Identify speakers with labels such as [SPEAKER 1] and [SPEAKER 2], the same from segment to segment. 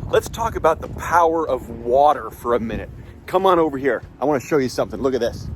[SPEAKER 1] Let's talk about the power of water for a minute. Come on over here. I want to show you something. Look at this.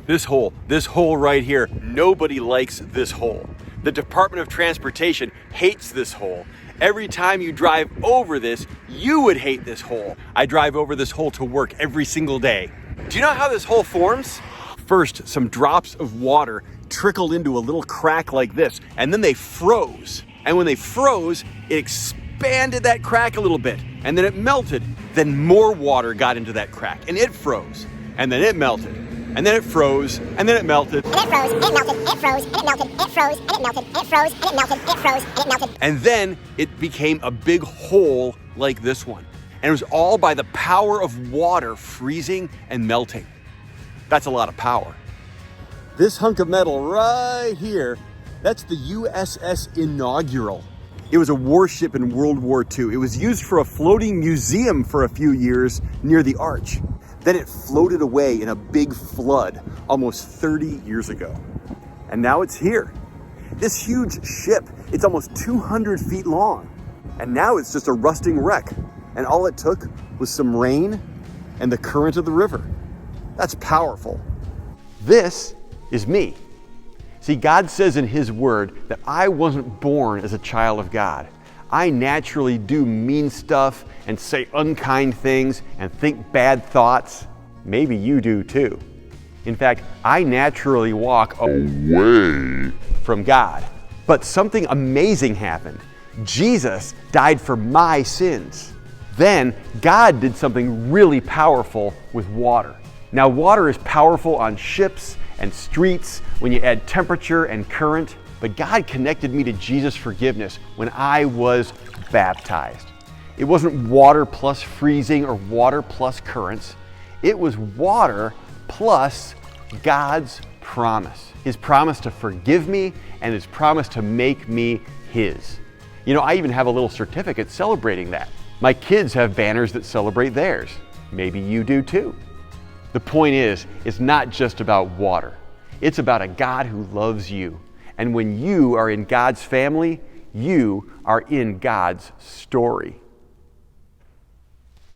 [SPEAKER 1] This hole right here, nobody likes this hole. The Department of Transportation hates this hole. Every time you drive over this, you would hate this hole. I drive over this hole to work every single day. Do you know how this hole forms? First, some drops of water trickled into a little crack like this, and then they froze. And when they froze, it expanded that crack a little bit, and then it melted. Then more water got into that crack, and it froze, and then it melted. And then it froze, and then it melted.
[SPEAKER 2] And it froze, and it melted, it froze, and it melted, it froze, and it melted, it froze, and it melted, it froze, and it melted.
[SPEAKER 1] And then it became a big hole like this one. And it was all by the power of water freezing and melting. That's a lot of power. This hunk of metal right here, that's the USS Inaugural. It was a warship in World War II. It was used for a floating museum for a few years near the Arch. Then it floated away in a big flood almost 30 years ago. And now it's here. This huge ship, it's almost 200 feet long. And now it's just a rusting wreck. And all it took was some rain and the current of the river. That's powerful. This is me. See, God says in His Word that I wasn't born as a child of God. I naturally do mean stuff and say unkind things and think bad thoughts. Maybe you do too. In fact, I naturally walk away from God. But something amazing happened. Jesus died for my sins. Then God did something really powerful with water. Now, water is powerful on ships and streets when you add temperature and current. But God connected me to Jesus' forgiveness when I was baptized. It wasn't water plus freezing or water plus currents. It was water plus God's promise. His promise to forgive me and His promise to make me His. You know, I even have a little certificate celebrating that. My kids have banners that celebrate theirs. Maybe you do too. The point is, it's not just about water. It's about a God who loves you. And when you are in God's family, you are in God's story.